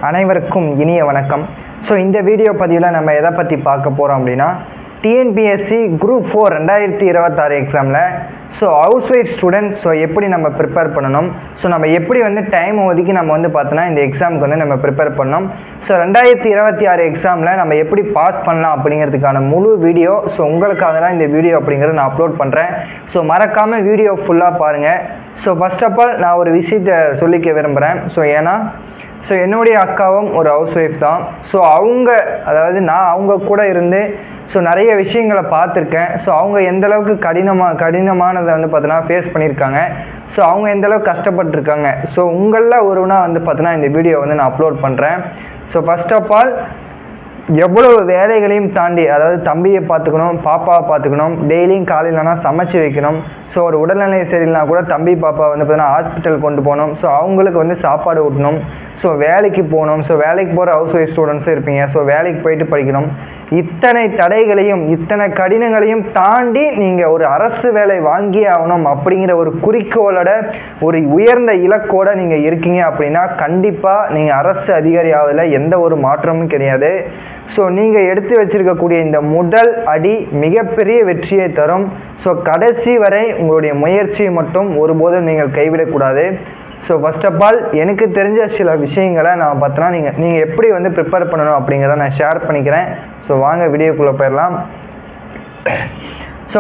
அனைவருக்கும் இனிய வணக்கம். ஸோ இந்த வீடியோ பதிவில் நம்ம எதை பற்றி பார்க்க போகிறோம் அப்படின்னா, டிஎன்பிஎஸ்சி குரூப் 4 2026 எக்ஸாமில் ஹவுஸ் ஒய்ஃப் ஸ்டூடெண்ட்ஸ் எப்படி நம்ம ப்ரிப்பேர் பண்ணணும், நம்ம எப்படி டைம் ஒதுக்கி நம்ம பார்த்தோன்னா இந்த எக்ஸாமுக்கு நம்ம ப்ரிப்பேர் பண்ணணும். 2026 எக்ஸாமில் நம்ம எப்படி பாஸ் பண்ணலாம் அப்படிங்கிறதுக்கான முழு வீடியோ உங்களுக்காக தான் இந்த வீடியோ அப்படிங்கிறத நான் அப்லோட் பண்ணுறேன். மறக்காமல் வீடியோ ஃபுல்லாக பாருங்கள். ஃபர்ஸ்ட் ஆஃப் ஆல் நான் ஒரு விஷயத்தை சொல்லிக்க விரும்புகிறேன். ஏன்னா என்னுடைய அக்காவும் ஒரு ஹவுஸ் ஒய்ஃப் தான். அதாவது நான் அவங்க கூட இருந்து நிறைய விஷயங்களை பார்த்துருக்கேன். அவங்க எந்தளவுக்கு கடினமானதை பார்த்தோன்னா ஃபேஸ் பண்ணியிருக்காங்க. அவங்க எந்தளவுக்கு கஷ்டப்பட்டுருக்காங்க. உங்களில் ஒருவனாக பார்த்தோன்னா இந்த வீடியோ நான் அப்லோட் பண்ணுறேன். ஃபர்ஸ்ட் ஆஃப் ஆல் எவ்வளவு வேலைகளையும் தாண்டி, அதாவது தம்பியை பார்த்துக்கணும், பாப்பாவை பார்த்துக்கணும், டெய்லியும் காலையிலனா சமைச்சு வைக்கணும். ஒரு உடல்நிலை சரியில்லைனா கூட தம்பி பாப்பா பார்த்தீங்கன்னா ஹாஸ்பிட்டல் கொண்டு போகணும். அவங்களுக்கு சாப்பாடு ஊட்டணும். வேலைக்கு போகணும். வேலைக்கு போகிற ஹவுஸ் ஒய்ஃப் ஸ்டூடெண்ட்ஸும் இருப்பீங்க. வேலைக்கு போயிட்டு படிக்கணும். இத்தனை தடைகளையும் இத்தனை கடினங்களையும் தாண்டி நீங்கள் ஒரு அரசு வேலை வாங்கியே ஆகணும் அப்படிங்கிற ஒரு குறிக்கோளோட ஒரு உயர்ந்த இலக்கோடு நீங்கள் இருக்கீங்க அப்படின்னா கண்டிப்பாக நீங்கள் அரசு அதிகாரி ஆவதில் எந்த ஒரு மாற்றமும் கிடையாது. நீங்கள் எடுத்து வச்சிருக்கக்கூடிய இந்த முதல் அடி மிகப்பெரிய வெற்றியை தரும். கடைசி வரை உங்களுடைய முயற்சியை மட்டும் ஒருபோதும் நீங்கள் கைவிடக்கூடாது. ஃபர்ஸ்ட் ஆஃப் ஆல் எனக்கு தெரிஞ்ச சில விஷயங்களை நான் பார்த்தோன்னா நீங்கள் எப்படி ப்ரிப்பேர் பண்ணணும் அப்படிங்கிறத நான் ஷேர் பண்ணிக்கிறேன். வாங்க வீடியோக்குள்ளே போயிடலாம்.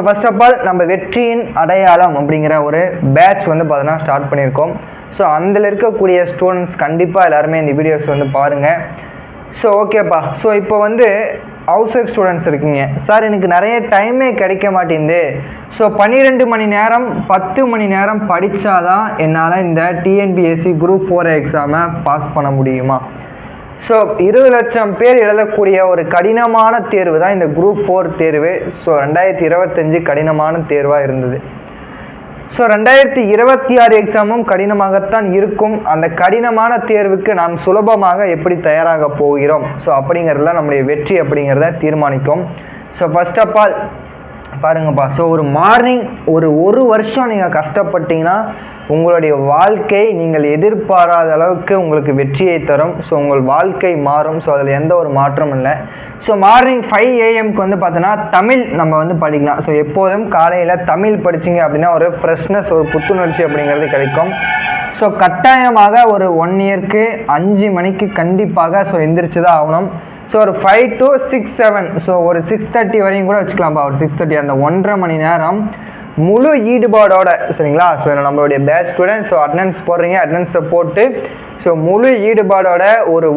ஃபர்ஸ்ட் ஆஃப் ஆல் நம்ம வெற்றியின் அடையாளம் அப்படிங்கிற ஒரு பேட்ச் பார்த்தோன்னா ஸ்டார்ட் பண்ணியிருக்கோம். அதில் இருக்கக்கூடிய ஸ்டூடெண்ட்ஸ் கண்டிப்பாக எல்லாருமே இந்த வீடியோஸ் பாருங்கள். ஓகேப்பா. இப்போ ஹவுஸ் ஒய்ஃப் ஸ்டூடெண்ட்ஸ் இருக்கீங்க. சார் எனக்கு நிறைய டைமே கிடைக்க மாட்டேங்குது. 12 மணி நேரம் 10 மணி நேரம் படித்தாதான் என்னால் இந்த டிஎன்பிஎஸ்சி குரூப் 4 எக்ஸாமை பாஸ் பண்ண முடியுமா? 20 லட்சம் பேர் எழுதக்கூடிய ஒரு கடினமான தேர்வு தான் இந்த குரூப் 4 தேர்வு. 2025 கடினமான தேர்வாக இருந்தது. 2026 எக்ஸாமும் கடினமாகத்தான் இருக்கும். அந்த கடினமான தேர்வுக்கு நாம் சுலபமாக எப்படி தயாராக போகிறோம் அப்படிங்கிறதுல நம்முடைய வெற்றி அப்படிங்கிறத தீர்மானிக்கும். ஃபர்ஸ்ட் ஆஃப் ஆல் பாருங்கப்பா, ஒரு மார்னிங் ஒரு வருஷம் நீங்கள் கஷ்டப்பட்டீங்கன்னா உங்களுடைய வாழ்க்கை நீங்கள் எதிர்பாராத அளவுக்கு உங்களுக்கு வெற்றியை தரும். உங்கள் வாழ்க்கை மாறும். அதில் எந்த ஒரு மாற்றமும் இல்லை. மார்னிங் 5 AM பார்த்தோன்னா தமிழ் நம்ம படிக்கலாம். எப்போதும் காலையில் தமிழ் படிச்சிங்க அப்படின்னா ஒரு ஃப்ரெஷ்னஸ், ஒரு புத்துணர்ச்சி அப்படிங்கிறது கிடைக்கும். கட்டாயமாக ஒரு 1 இயர்க்கு 5 மணிக்கு கண்டிப்பாக எந்திரிச்சு தான் ஆகணும். ஒரு 5 to 6, 7 ஒரு 6:30 வரையும் கூட வச்சுக்கலாம்ப்பா. ஒரு 6:30 அந்த 1.5 மணி நேரம் முழு ஈடுபாடோட, சரிங்களா? நம்மளுடைய பேட்ச் ஸ்டூடெண்ட் அட்டெண்டன்ஸ் போடுறீங்க. அட்டெண்டன்ஸை போட்டு முழு ஈடுபாடோட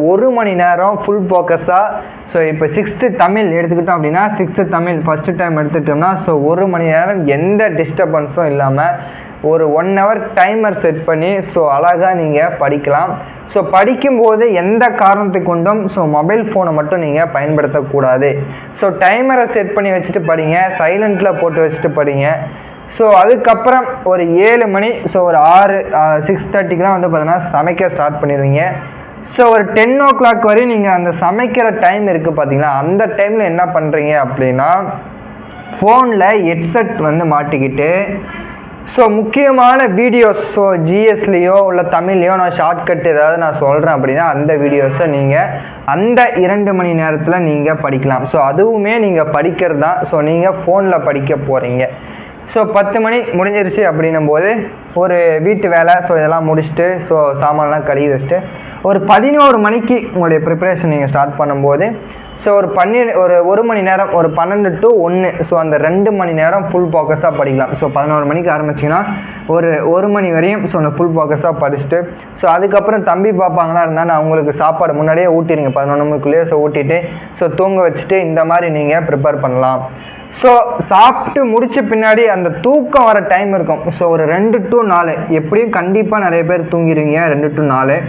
ஒரு மணி நேரம் ஃபுல் ஃபோக்கஸாக இப்போ 6th தமிழ் எடுத்துக்கிட்டோம் அப்படின்னா 6th தமிழ் ஃபஸ்ட்டு டைம் எடுத்துக்கிட்டோம்னா 1 மணி நேரம் எந்த டிஸ்டர்பன்ஸும் இல்லாமல் ஒரு 1 hour டைமர் செட் பண்ணி அழகாக நீங்கள் படிக்கலாம். படிக்கும்போது எந்த காரணத்தை கொண்டும் மொபைல் ஃபோனை மட்டும் நீங்கள் பயன்படுத்தக்கூடாது. டைமரை செட் பண்ணி வச்சுட்டு படிங்க. சைலண்டில் போட்டு வச்சுட்டு படிங்க. அதுக்கப்புறம் ஒரு 7 மணி ஒரு 6:30க்குலாம் பார்த்தீங்கன்னா சமைக்க ஸ்டார்ட் பண்ணிடுவீங்க. ஒரு 10 o'clock வரையும் நீங்கள் அந்த சமைக்கிற டைம் இருக்குது பார்த்தீங்களா, அந்த டைமில் என்ன பண்ணுறீங்க அப்படின்னா ஃபோனில் ஹெட்செட் மாட்டிக்கிட்டு முக்கியமான வீடியோஸ் ஜிஎஸ்லேயோ இல்லை தமிழ்லையோ நான் ஷார்ட்கட் ஏதாவது நான் சொல்கிறேன் அப்படின்னா அந்த வீடியோஸை நீங்கள் அந்த 2 மணி நேரத்தில் நீங்கள் படிக்கலாம். அதுவுமே நீங்கள் படிக்கிறது தான். நீங்கள் ஃபோனில் படிக்க போகிறீங்க. 10 மணி முடிஞ்சிருச்சு அப்படின்னும் போது ஒரு வீட்டு வேலை இதெல்லாம் முடிச்சுட்டு சாமான்லாம் கழுவி வச்சுட்டு ஒரு 11 மணிக்கு உங்களுடைய ப்ரிப்பரேஷன் நீங்கள் ஸ்டார்ட் பண்ணும்போது ஒரு மணி நேரம் ஒரு 12 to 1 அந்த 2 மணி நேரம் ஃபுல் ஃபோக்கஸாக படிக்கலாம். 11 மணிக்கு ஆரம்பிச்சிங்கன்னா ஒரு மணி வரையும் ஃபுல் ஃபோக்கஸாக படிச்சுட்டு அதுக்கப்புறம் தம்பி பார்ப்பாங்களா இருந்தால் அவங்களுக்கு சாப்பாடு முன்னாடியே ஊட்டிடுங்க. 11 மணிக்குள்ளேயே ஊட்டிட்டு தூங்க வச்சுட்டு இந்த மாதிரி நீங்கள் ப்ரிப்பேர் பண்ணலாம். சாப்பிட்டு முடிச்ச பின்னாடி அந்த தூக்கம் வர டைம் இருக்கும். ஒரு 2 to 4 எப்படியும் கண்டிப்பாக நிறைய பேர் தூங்கிடுவீங்க. 2 to 4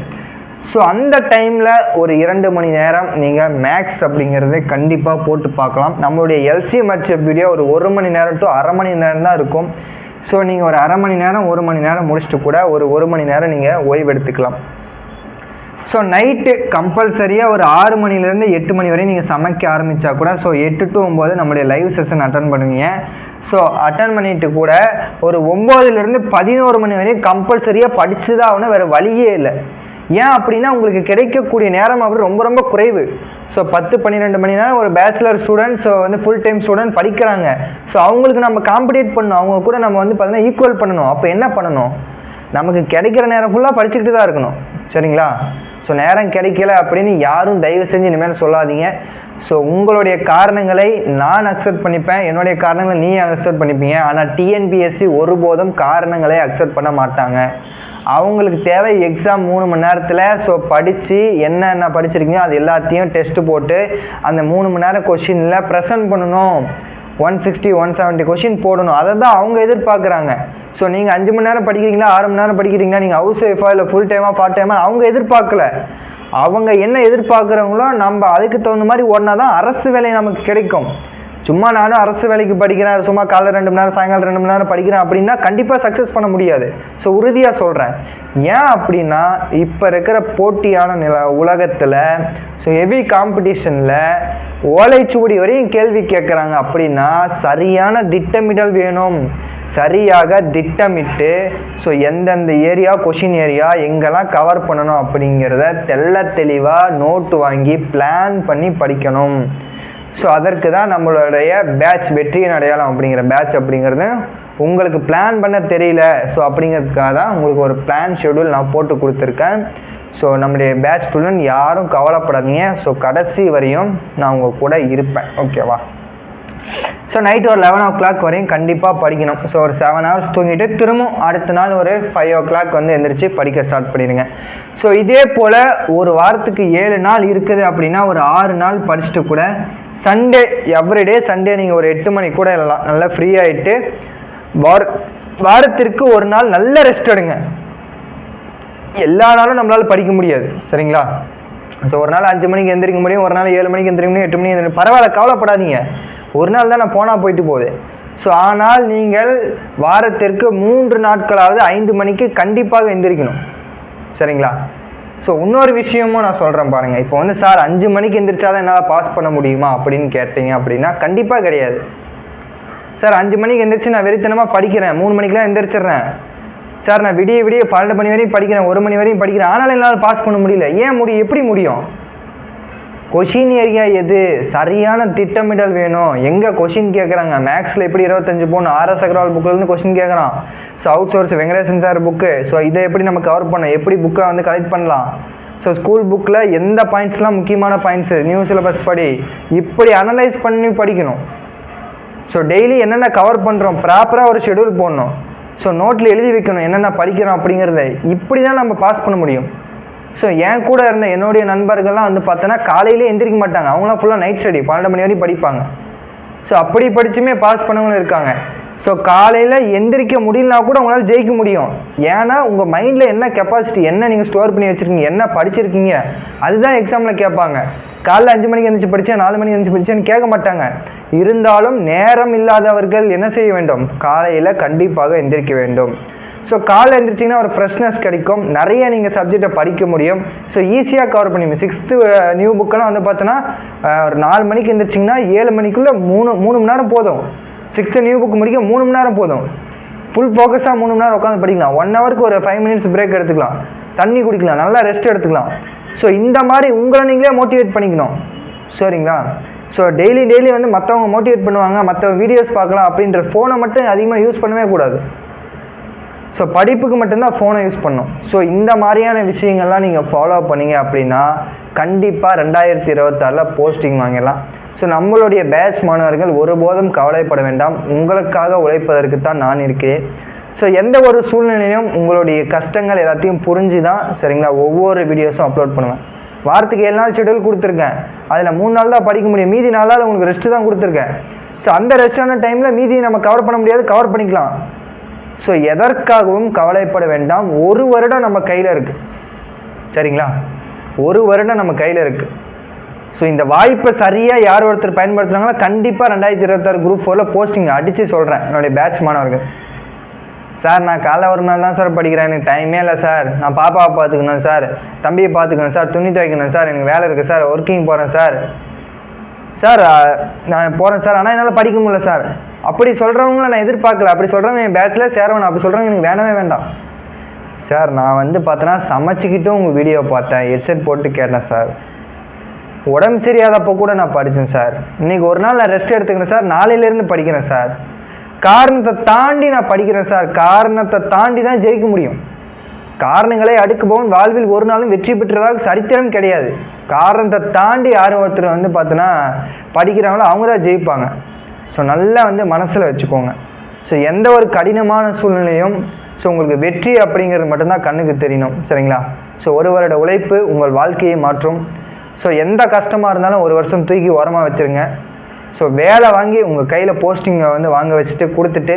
அந்த டைமில் ஒரு 2 மணி நேரம் நீங்கள் மேக்ஸ் அப்படிங்கிறத கண்டிப்பாக போட்டு பார்க்கலாம். நம்மளுடைய எல்சிஎம் அச்சப் வீடியோ ஒரு 1 மணி நேரம் to அரை மணி நேரம் தான் இருக்கும். நீங்கள் ஒரு அரை மணி நேரம் 1 மணி நேரம் முடிச்சுட்டு கூட ஒரு 1 மணி நேரம் நீங்கள் ஓய்வு எடுத்துக்கலாம். நைட்டு கம்பல்சரியாக ஒரு 6 மணிலேருந்து 8 மணி வரையும் நீங்கள் சமைக்க ஆரம்பித்தா கூட 8 to 9 நம்மளுடைய லைவ் செஷன் அட்டன் பண்ணுவீங்க. அட்டன் பண்ணிட்டு கூட ஒரு 9லேருந்து 11 மணி வரையும் கம்பல்சரியாக படித்து தான் ஆகணும். வேறு வழியே இல்லை. ஏன் அப்படின்னா உங்களுக்கு கிடைக்கக்கூடிய நேரம் அப்படி ரொம்ப ரொம்ப குறைவு. ஸோ 10-12 மணி நேரம் ஒரு பேச்சுலர் ஸ்டூடெண்ட், ஸோ வந்து ஃபுல் டைம் ஸ்டூடெண்ட் படிக்கிறாங்க. ஸோ அவங்களுக்கு நம்ம காம்படேட் பண்ணணும், அவங்க கூட நம்ம வந்து பார்த்தீங்கன்னா ஈக்குவல் பண்ணணும். அப்போ என்ன பண்ணணும், நமக்கு கிடைக்கிற நேரம் ஃபுல்லாக படிச்சுக்கிட்டு தான் இருக்கணும். சரிங்களா? ஸோ நேரம் கிடைக்கல அப்படின்னு யாரும் தயவு செஞ்சு இனிமேல் சொல்லாதீங்க. ஸோ உங்களுடைய காரணங்களை நான் அக்செப்ட் பண்ணிப்பேன், என்னுடைய காரணங்களை நீ அக்செப்ட் பண்ணிப்பீங்க. ஆனால் டிஎன்பிஎஸ்சி ஒருபோதும் காரணங்களை அக்செப்ட் பண்ண மாட்டாங்க. அவங்களுக்கு தேவை எக்ஸாம் 3 மணி நேரத்தில். ஸோ படித்து என்னென்ன படிச்சிருக்கீங்க அது எல்லாத்தையும் டெஸ்ட்டு போட்டு அந்த 3 மணி நேரம் கொஷினில் ப்ரெசென்ட் பண்ணணும். 160-170 கொஷின் போடணும். அதை தான் அவங்க எதிர்பார்க்குறாங்க. ஸோ நீங்கள் 5 மணி நேரம் படிக்கிறீங்களா, 6 மணி நேரம் படிக்கிறீங்களா, நீங்கள் ஹவுஸ் ஒய்ஃபா இல்லை ஃபுல் டைமாக பார்ட் டைமாக, அவங்க எதிர்பார்க்கல. அவங்க என்ன எதிர்பார்க்குறவங்களோ நம்ம அதுக்கு தகுந்த மாதிரி ஓடினா தான் அரசு வேலை நமக்கு கிடைக்கும். சும்மா நானும் அரசு வேலைக்கு படிக்கிறேன், சும்மா காலைல 2 மணி நேரம் சாயங்காலம் 2 மணி நேரம் படிக்கிறேன் அப்படின்னா கண்டிப்பாக சக்ஸஸ் பண்ண முடியாது. ஸோ உறுதியாக சொல்கிறேன். ஏன் அப்படின்னா இப்போ இருக்கிற போட்டியான உலகத்தில், ஸோ ஹெவி காம்படிஷனில் ஓலைச்சுவடி வரையும் கேள்வி கேட்குறாங்க. அப்படின்னா சரியான திட்டமிடல் வேணும். சரியாக திட்டமிட்டு ஸோ எந்தெந்த ஏரியா, கொஷின் ஏரியா எங்கெல்லாம் கவர் பண்ணணும் அப்படிங்கிறத தெளிவாக நோட்டு வாங்கி பிளான் பண்ணி படிக்கணும். ஸோ அதற்கு தான் நம்மளுடைய பேட்ச் வெற்றியின் அடையாளம் அப்படிங்கிற பேட்ச் அப்படிங்கிறது. உங்களுக்கு பிளான் பண்ண தெரியல, ஸோ அப்படிங்கிறதுக்காக தான் உங்களுக்கு ஒரு பிளான் ஷெடியூல் நான் போட்டு கொடுத்துருக்கேன். ஸோ நம்முடைய பேட்ச் ஸ்டூடெண்ட் யாரும் கவலைப்படாதீங்க. ஸோ கடைசி வரையும் நான் உங்கள் கூட இருப்பேன். ஓகேவா? ஸோ நைட் ஒரு 11 o'clock வரையும் கண்டிப்பாக படிக்கணும். ஸோ ஒரு 7 hours தூங்கிட்டு திரும்பவும் அடுத்த நாள் ஒரு 5 o'clock வந்து எந்திரிச்சு படிக்க ஸ்டார்ட் பண்ணிடுங்க. ஸோ இதே போல் ஒரு வாரத்துக்கு 7 நாள் இருக்குது அப்படின்னா ஒரு 6 நாள் படிச்சுட்டு கூட சண்டே, எவ்ரிடே சண்டே நீங்கள் ஒரு 8 மணி கூட எல்லாம் நல்லா ஃப்ரீ ஆகிட்டு வாரத்திற்கு ஒரு நாள் நல்ல ரெஸ்ட் எடுங்க. எல்லா நாளும் நம்மளால் படிக்க முடியாது. சரிங்களா? ஸோ ஒரு நாள் 5 மணிக்கு எந்திரிக்க முடியும், ஒரு நாள் 7 மணிக்கு எந்திரிக்க முடியும், 8 மணிக்கு எந்திரிக்க, பரவாயில்ல, கவலைப்படாதீங்க. ஒரு நாள் தான் நான் போனால் போயிட்டு போகுது. ஸோ ஆனால் நீங்கள் வாரத்திற்கு 3 நாட்களாவது 5 மணிக்கு கண்டிப்பாக எந்திரிக்கணும். சரிங்களா? ஸோ இன்னொரு விஷயமும் நான் சொல்கிறேன் பாருங்கள். இப்போ வந்து சார் 5 மணிக்கு எந்திரிச்சாதான் என்னால் பாஸ் பண்ண முடியுமா அப்படின்னு கேட்டீங்க அப்படின்னா கண்டிப்பாக கிடையாது. சார் 5 மணிக்கு எந்திரிச்சு நான் வெறித்தனமாக படிக்கிறேன், 3 மணிக்கெலாம் எந்திரிச்சிட்றேன். சார் நான் விடிய 12 மணி வரையும் படிக்கிறேன், 1 மணி வரையும் படிக்கிறேன், ஆனாலும் என்னால் பாஸ் பண்ண முடியல. ஏன் முடியும்? எப்படி முடியும்? கொஷின் ஏரியா எது, சரியான திட்டமிடல் வேணும். எங்கே கொஷின் கேட்குறாங்க, மேக்ஸில் எப்படி 25 போகணும், RS அகர்வால் புக்கிலேருந்து கொஷின் கேட்குறான். So out source Venkatesan sir book. So இதை எப்படி நம்ம கவர் பண்ணோம், எப்படி புக்கை வந்து கலெக்ட் பண்ணலாம். ஸோ ஸ்கூல் புக்கில் எந்த பாயிண்ட்ஸ்லாம் முக்கியமான பாயிண்ட்ஸு, நியூ சிலபஸ் படி, இப்படி அனலைஸ் பண்ணி படிக்கணும். ஸோ டெய்லி என்னென்ன கவர் பண்ணுறோம், ப்ராப்பராக ஒரு ஷெடியூல் போடணும். ஸோ நோட்டில் எழுதி வைக்கணும் என்னென்ன படிக்கிறோம் அப்படிங்கிறத. இப்படி தான் நம்ம பாஸ் பண்ண முடியும். ஸோ என் கூட இருந்த என்னுடைய நண்பர்கள்லாம் வந்து பார்த்தோன்னா காலையிலே எந்திரிக்க மாட்டாங்க. அவங்களாம் ஃபுல்லாக நைட் ஸ்டடி 12 மணி வரையும் படிப்பாங்க. ஸோ அப்படி படிச்சுமே பாஸ் பண்ணவங்களும் இருக்காங்க. ஸோ காலையில் எந்திரிக்க முடியலனா கூட உங்களால் ஜெயிக்க முடியும். ஏன்னா உங்கள் மைண்டில் என்ன கெப்பாசிட்டி, என்ன நீங்கள் ஸ்டோர் பண்ணி வச்சுருக்கீங்க, என்ன படிச்சிருக்கீங்க, அதுதான் எக்ஸாமில் கேட்பாங்க. காலைல 5 மணிக்கு எந்திரிச்சு படித்தேன், 4 மணிக்கு எந்திரிச்சு படித்தேன்னு கேட்க மாட்டாங்க. இருந்தாலும் நேரம் இல்லாதவர்கள் என்ன செய்ய வேண்டும், காலையில் கண்டிப்பாக எந்திரிக்க வேண்டும். ஸோ காலையில் எழுந்திரிச்சிங்கன்னா ஒரு ஃப்ரெஷ்னஸ் கிடைக்கும், நிறைய நீங்கள் சப்ஜெக்டை படிக்க முடியும். ஸோ ஈஸியாக கவர் பண்ணி 6th நியூ புக்கெல்லாம் வந்து பார்த்தோன்னா ஒரு 4 மணிக்கு எழுந்திரிச்சிங்கன்னா 7 மணிக்குள்ளே 3 மணி நேரம் போதும். 6th நியூ புக் முடிக்க 3 மணி நேரம் போதும். ஃபுல் ஃபோக்கஸாக 3 மணி நேரம் உட்காந்து படிக்கலாம். 1 ஹவருக்கு ஒரு 5 minutes பிரேக் எடுத்துக்கலாம், தண்ணி குடிக்கலாம், நல்லா ரெஸ்ட் எடுத்துக்கலாம். ஸோ இந்த மாதிரி உங்களை நீங்களே மோட்டிவேட் பண்ணிக்கணும். சரிங்களா? ஸோ டெய்லி வந்து மற்றவங்க மோட்டிவேட் பண்ணுவாங்க, மற்றவங்க வீடியோஸ் பார்க்கலாம் அப்படின்ற ஃபோனை மட்டும் அதிகமாக யூஸ் பண்ணவே கூடாது. ஸோ படிப்புக்கு மட்டும்தான் ஃபோனை யூஸ் பண்ணணும். ஸோ இந்த மாதிரியான விஷயங்கள்லாம் நீங்கள் ஃபாலோ பண்ணிங்க அப்படின்னா கண்டிப்பாக 2026 போஸ்டிங் வாங்கிடலாம். ஸோ நம்மளுடைய பேட்ச் மாணவர்கள் ஒருபோதும் கவலைப்பட வேண்டாம், உங்களுக்காக உழைப்பதற்கு தான் நான் இருக்கிறேன். ஸோ எந்த ஒரு சூழ்நிலையிலும் உங்களுடைய கஷ்டங்கள் எல்லாத்தையும் புரிஞ்சு தான் சரிங்களா ஒவ்வொரு வீடியோஸும் அப்லோட் பண்ணுவேன். வாரத்துக்கு 7 நாள் ஷெடியூல் கொடுத்துருக்கேன், அதில் 3 நாள் தான் படிக்க முடியும், மீதி 4 நாள் உங்களுக்கு ரெஸ்ட்டு தான் கொடுத்துருக்கேன். ஸோ அந்த ரெஸ்டான டைமில் மீதியை நம்ம கவர் பண்ண முடியாது, கவர் பண்ணிக்கலாம். ஸோ எதற்காகவும் கவலைப்பட வேண்டாம். 1 வருடம் நம்ம கையில் இருக்குது. சரிங்களா? 1 வருடம் நம்ம கையில் இருக்குது. ஸோ இந்த வாய்ப்பை சரியாக யார் ஒருத்தர் பயன்படுத்துகிறாங்களோ கண்டிப்பாக 2026 குரூப் 4 போஸ்டிங் அடித்து சொல்கிறேன். என்னுடைய பேட்ச் மாணவர்கள், சார் நான் காலைல ஒரு நாள் தான் சார் படிக்கிறேன், எனக்கு டைமே இல்லை சார், நான் பாப்பாவை பார்த்துக்கணும் சார், தம்பியை பார்த்துக்கணும் சார், துணி துவைக்கணும் சார், எனக்கு வேலை இருக்குது சார், ஒர்க்கிங் போகிறேன் சார், நான் போகிறேன் சார், ஆனால் என்னால் படிக்க முடியல சார், அப்படி சொல்கிறவங்கள நான் எதிர்பார்க்கல. அப்படி சொல்கிறவங்க என் பேட்சில் சேரணும், அப்படி சொல்கிறவங்க எனக்கு வேணவே வேண்டாம். சார் நான் வந்து பார்த்தோன்னா சமைச்சிக்கிட்டும் உங்கள் வீடியோ பார்த்தேன், ஹெட்செட் போட்டு கேட்டேன் சார். உடம்பு சரியாதப்போ கூட நான் படித்தேன் சார். இன்றைக்கி ஒரு நாள் நான் ரெஸ்ட் எடுத்துக்கிறேன் சார், நாளையிலேருந்து படிக்கிறேன் சார். காரணத்தை தாண்டி நான் படிக்கிறேன் சார். காரணத்தை தாண்டி தான் ஜெயிக்க முடியும். காரணங்களை அடுக்குபவன் வாழ்வில் ஒரு நாளும் வெற்றி பெற்றதாக சரித்திரம் கிடையாது. காரணத்தை தாண்டி யார் ஒருத்தர் வந்து பார்த்தோன்னா படிக்கிறாங்களோ அவங்க தான் ஜெயிப்பாங்க. ஸோ நல்லா வந்து மனசில் வச்சுக்கோங்க. ஸோ எந்த ஒரு கடினமான சூழ்நிலையும் ஸோ உங்களுக்கு வெற்றி அப்படிங்கிறது மட்டும்தான் கண்ணுக்கு தெரியணும், சரிங்களா? ஸோ ஒரு வருட உழைப்பு உங்கள் வாழ்க்கையை மாற்றும். ஸோ எந்த கஷ்டமாக இருந்தாலும் ஒரு வருஷம் தூக்கி உரமாக வச்சுருங்க. ஸோ வேலை வாங்கி உங்கள் கையில் போஸ்டிங்கை வந்து வாங்க வச்சுட்டு கொடுத்துட்டு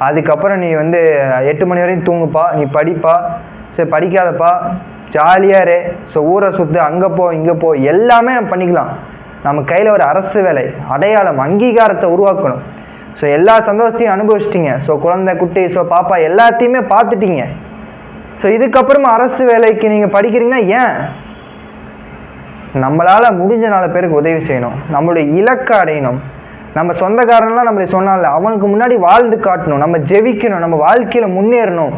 அதுக்கப்புறம் நீ வந்து 8 மணி வரையும் தூங்குப்பா, நீ படிப்பா, சரி படிக்காதப்பா, ஜாலியாக இரு. ஸோ ஊரை சுற்று, அங்கே போ இங்கே போ, எல்லாமே நம்ம பண்ணிக்கலாம். நம்ம கையில் ஒரு அரசு வேலை, அடையாளம், அங்கீகாரத்தை உருவாக்கணும். ஸோ எல்லா சந்தோஷத்தையும் அனுபவிச்சிட்டிங்க. ஸோ குழந்தை குட்டி, ஸோ பாப்பா எல்லாத்தையுமே பார்த்துட்டீங்க. ஸோ இதுக்கப்புறமா அரசு வேலைக்கு நீங்கள் படிக்கிறீங்கன்னா ஏன்? நம்மளால் முடிஞ்ச 4 பேருக்கு உதவி செய்யணும், நம்மளுடைய இலக்கை அடையணும். நம்ம சொந்தக்காரன்லாம் நம்மளை சொன்னால அவனுக்கு முன்னாடி வாழ்ந்து காட்டணும், நம்ம ஜெயிக்கணும், நம்ம வாழ்க்கையில் முன்னேறணும்.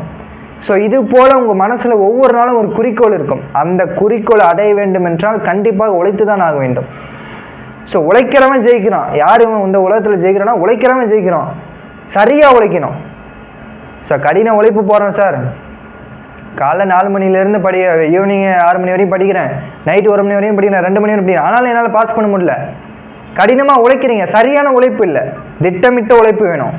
ஸோ இது போல் உங்கள் மனசில் ஒவ்வொரு நாளும் ஒரு குறிக்கோள் இருக்கும். அந்த குறிக்கோளை அடைய வேண்டும் என்றால் கண்டிப்பாக உழைத்து தான் ஆக வேண்டும். ஸோ உழைக்கிறவன் ஜெயிக்கிறான். யார் இந்த உலகத்தில் ஜெயிக்கிறான்னா உழைக்கிறவன் ஜெயிக்கிறான். சரியாக உழைக்கணும். ஸோ கடின உழைப்பு போகிறோம் சார், காலைல 4 மணிலேருந்து ஈவினிங் 6 மணி வரையும் படிக்கிறேன், நைட்டு 1 மணி வரையும் படிக்கிறேன், 2 மணி வரையும் படிக்கிறேன், ஆனாலும் என்னால் பாஸ் பண்ண முடியல. கடினமாக உழைக்கிறீங்க, சரியான உழைப்பு இல்லை, திட்டமிட்ட உழைப்பு வேணும்.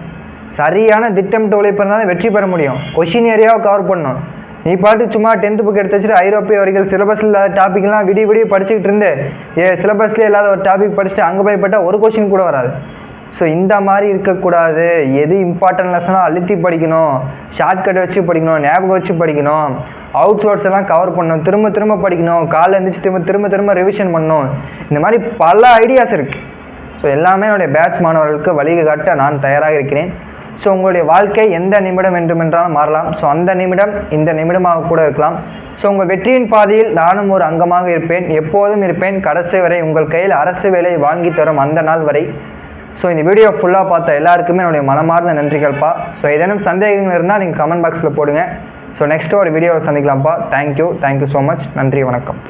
சரியான திட்டமிட்ட உழைப்பு இருந்தாலும் வெற்றி பெற முடியும். கொஷின் ஏரியாவை கவர் பண்ணணும். நீ பாட்டு சும்மா 10th புக் எடுத்து வச்சுட்டு ஐரோப்பிய வரிகள் சிலபஸில் இல்லாத டாப்பிக்லாம் விடிய படிச்சுக்கிட்டு இருந்து சிலபஸ்லேயே இல்லாத ஒரு டாபிக் படிச்சுட்டு அங்கே போய் பட்டால் ஒரு கொஷின் கூட வராது. ஸோ இந்த மாதிரி இருக்கக்கூடாது. எது இம்பார்ட்டன்ட் லெசனாக அழுத்தி படிக்கணும், ஷார்ட்கட் வச்சு படிக்கணும், ஞாபகம் வச்சு படிக்கணும், அவுட் சோர்ஸ் எல்லாம் கவர் பண்ணணும், திரும்ப படிக்கணும், காலைல எழுந்திரிச்சு திரும்ப ரிவிஷன் பண்ணணும். இந்த மாதிரி பல ஐடியாஸ் இருக்குது. ஸோ எல்லாமே என்னுடைய பேட்ச் மாணவர்களுக்கு வழிகாட்ட நான் தயாராக இருக்கிறேன். ஸோ உங்களுடைய வாழ்க்கை எந்த நிமிடம் வேண்டுமென்றாலும் மாறலாம். ஸோ அந்த நிமிடம் இந்த நிமிடமாக கூட இருக்கலாம். ஸோ உங்கள் வெற்றியின் பாதையில் நானும் ஒரு அங்கமாக இருப்பேன், எப்போதும் இருப்பேன், கடைசி வரை உங்கள் கையில் அரசு வேலை வாங்கி தரும் அந்த நாள் வரை. ஸோ இந்த வீடியோ ஃபுல்லாக பார்த்த எல்லாருக்குமே என்னுடைய மனமார்ந்த நன்றிகள்ப்பா. ஸோ ஏதேனும் சந்தேகங்கள் இருந்தால் நீங்கள் கமெண்ட் பாக்ஸில் போடுங்க. ஸோ நெக்ஸ்ட்டு ஒரு வீடியோவில் சந்திக்கலாம்ப்பா. Thank you so much. நன்றி, வணக்கம்.